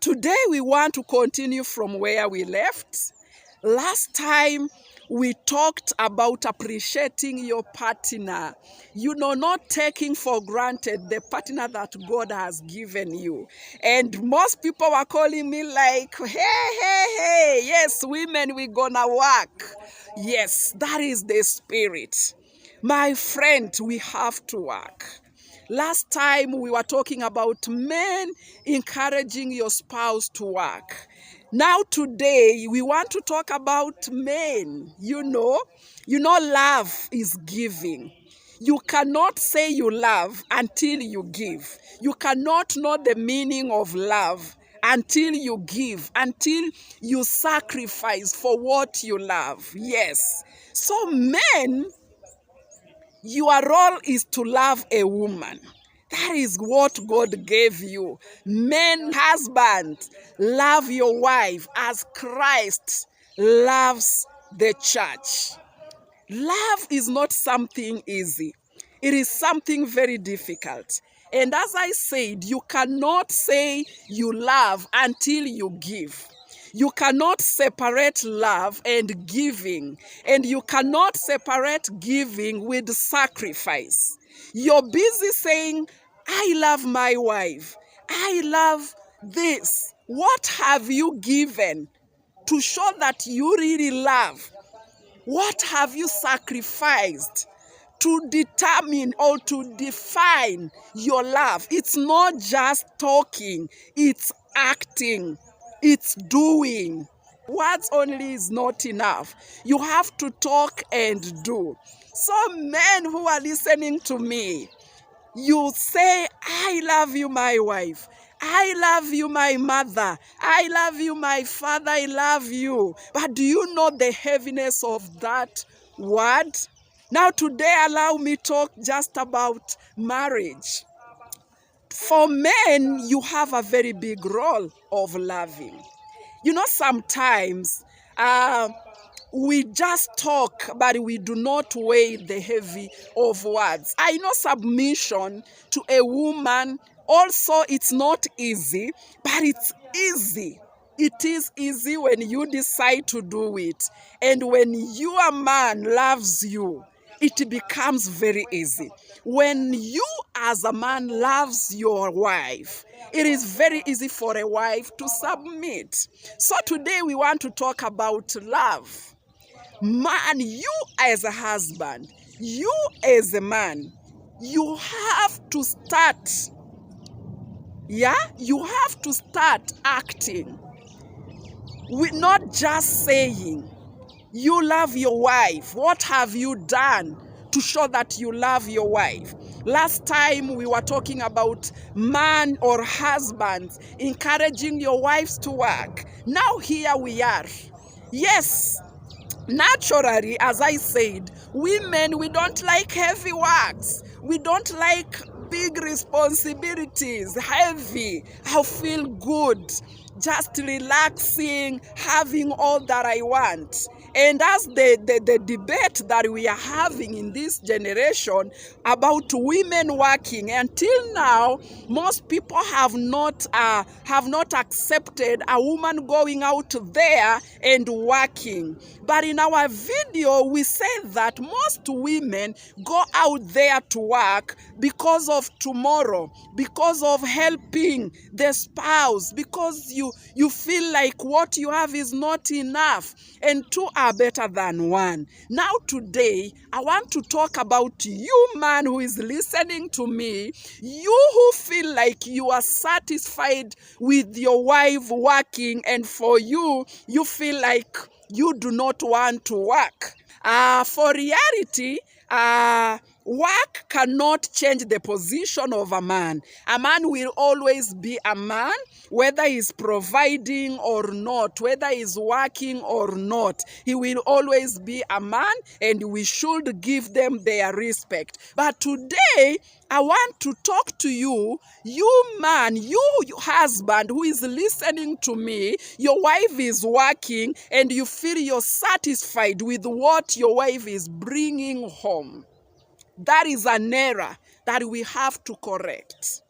Today we want to continue from where we left. Last time we talked about appreciating your partner. Not taking for granted the partner that God has given you. And most people were calling me like, hey, yes, women, we're gonna work. Yes, that is the spirit. My friend, we have to work. Last time we were talking about men encouraging your spouse to work. Now today we want to talk about men. Love is giving. You cannot say you love until you give. You cannot know the meaning of love until you give, until you sacrifice for what you love. Yes. So men, your role is to love a woman. That is what God gave you. Men, husbands, love your wife as Christ loves the church. Love is not something easy. It is something very difficult. And as I said, you cannot say you love until you give. You cannot separate love and giving. And you cannot separate giving with sacrifice. You're busy saying, I love my wife. I love this. What have you given to show that you really love? What have you sacrificed to determine or to define your love? It's not just talking, it's acting, it's doing. Words only is not enough. You have to talk and do. So men who are listening to me, you say, I love you, my wife. I love you, my mother. I love you, my father. I love you. But do you know the heaviness of that word? Now today, allow me to talk just about marriage. For men, you have a very big role of loving. Sometimes we just talk, but we do not weigh the heavy of words. I know submission to a woman also, it's not easy, but it's easy. It is easy when you decide to do it. And when your man loves you, it becomes very easy. When you as a man loves your wife, it is very easy for a wife to submit. So today we want to talk about love. Man, you as a husband, you as a man, you have to start. You have to start acting. We're not just saying you love your wife. What have you done to show that you love your wife? Last time we were talking about man or husbands encouraging your wives to work. Now here we are. Yes, naturally, as I said, women, we don't like heavy works. We don't like big responsibilities, heavy. I feel good, just relaxing, having all that I want. And as the debate that we are having in this generation about women working, until now, most people have not accepted a woman going out there and working. But in our video, we say that most women go out there to work because of tomorrow, because of helping the spouse, because you feel like what you have is not enough, and two are better than one. Now today, I want to talk about you, man, who is listening to me, you who feel like you are satisfied with your wife working, and for you feel like you do not want to work. For reality, work cannot change the position of a man. A man will always be a man, whether he's providing or not, whether he's working or not. He will always be a man, and we should give them their respect. But today, I want to talk to you, you man, you husband who is listening to me. Your wife is working and you feel you're satisfied with what your wife is bringing home. That is an error that we have to correct.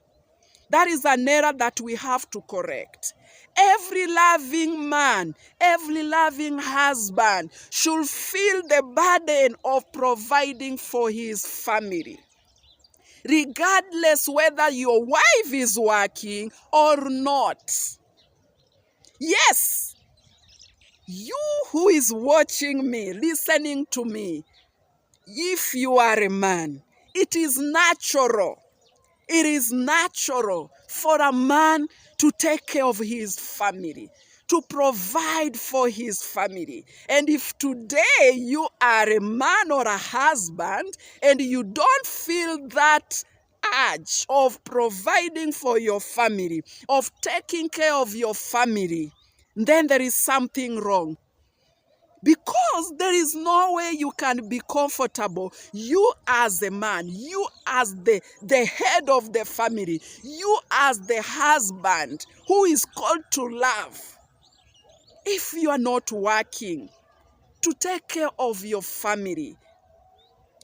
That is an error that we have to correct. Every loving man, every loving husband should feel the burden of providing for his family, regardless whether your wife is working or not. Yes, you who is watching me, listening to me, if you are a man, it is natural. It is natural for a man to take care of his family, to provide for his family. And if today you are a man or a husband and you don't feel that urge of providing for your family, of taking care of your family, then there is something wrong. Because there is no way you can be comfortable. You as a man, you as the head of the family, you as the husband who is called to love. If you are not working to take care of your family,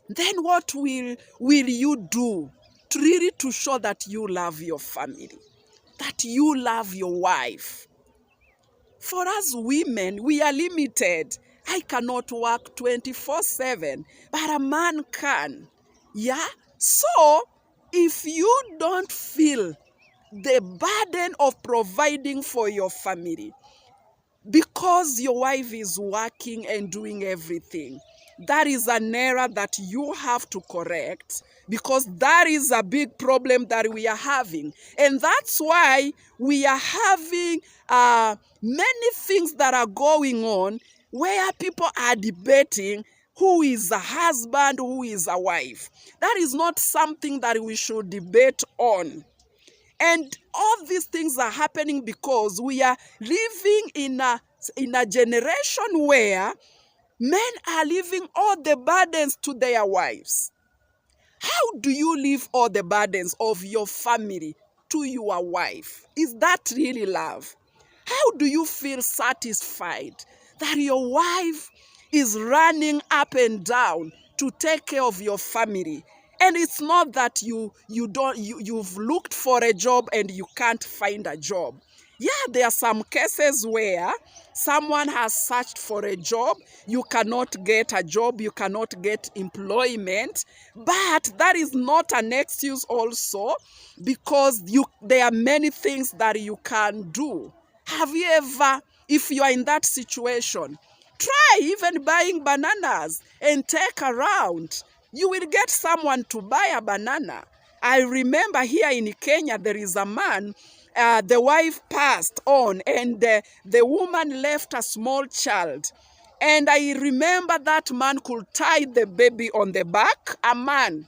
then what will you do to really to show that you love your family, that you love your wife? For us women, we are limited. I cannot work 24/7, but a man can. Yeah? So, if you don't feel the burden of providing for your family, because your wife is working and doing everything, that is an error that you have to correct, because that is a big problem that we are having. And that's why we are having many things that are going on where people are debating who is a husband, who is a wife. That is not something that we should debate on. And all these things are happening because we are living in a generation where men are leaving all the burdens to their wives. How do you leave all the burdens of your family to your wife? Is that really love? How do you feel satisfied that your wife is running up and down to take care of your family? And it's not that you've looked for a job and you can't find a job. Yeah, there are some cases where someone has searched for a job, you cannot get a job, you cannot get employment, but that is not an excuse also, because there are many things that you can do. Have you ever, if you are in that situation, try even buying bananas and take around. You will get someone to buy a banana. I remember here in Kenya, there is a man, the wife passed on and the woman left a small child. And I remember that man could tie the baby on the back, a man.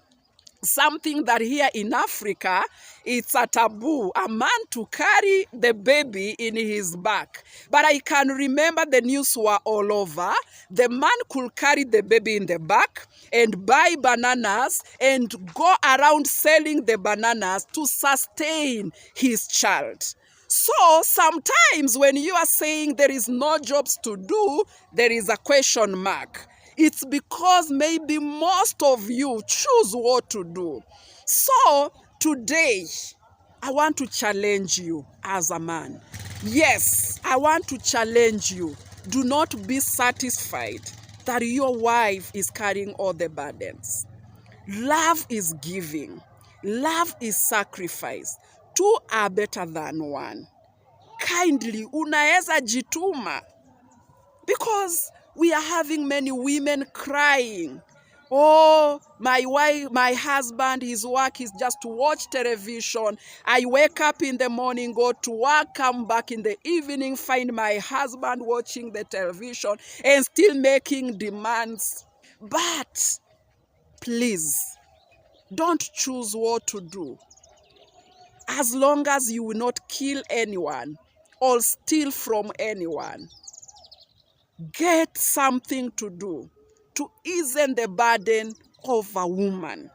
Something that here in Africa, it's a taboo, a man to carry the baby in his back. But I can remember the news were all over. The man could carry the baby in the back and buy bananas and go around selling the bananas to sustain his child. So sometimes when you are saying there is no jobs to do, there is a question mark. It's because maybe most of you choose what to do. So today, I want to challenge you as a man. Yes, I want to challenge you. Do not be satisfied that your wife is carrying all the burdens. Love is giving. Love is sacrifice. Two are better than one. Kindly, unaeza jituma. Because we are having many women crying. Oh, my wife, my husband, his work is just to watch television. I wake up in the morning, go to work, come back in the evening, find my husband watching the television and still making demands. But please, don't choose what to do. As long as you will not kill anyone or steal from anyone, get something to do to ease the burden of a woman.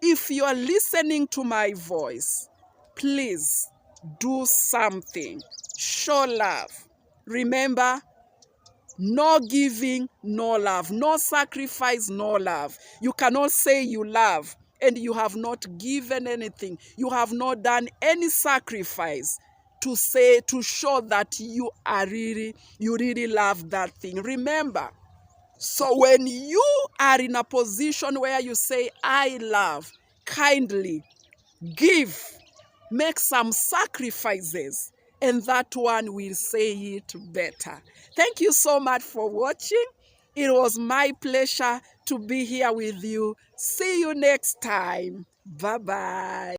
If you are listening to my voice, please do something. Show love. Remember, no giving, no love. No sacrifice, no love. You cannot say you love and you have not given anything, you have not done any sacrifice to show that you really love that thing. Remember, so when you are in a position where you say, I love, kindly give, make some sacrifices, and that one will say it better. Thank you so much for watching. It was my pleasure to be here with you. See you next time. Bye-bye.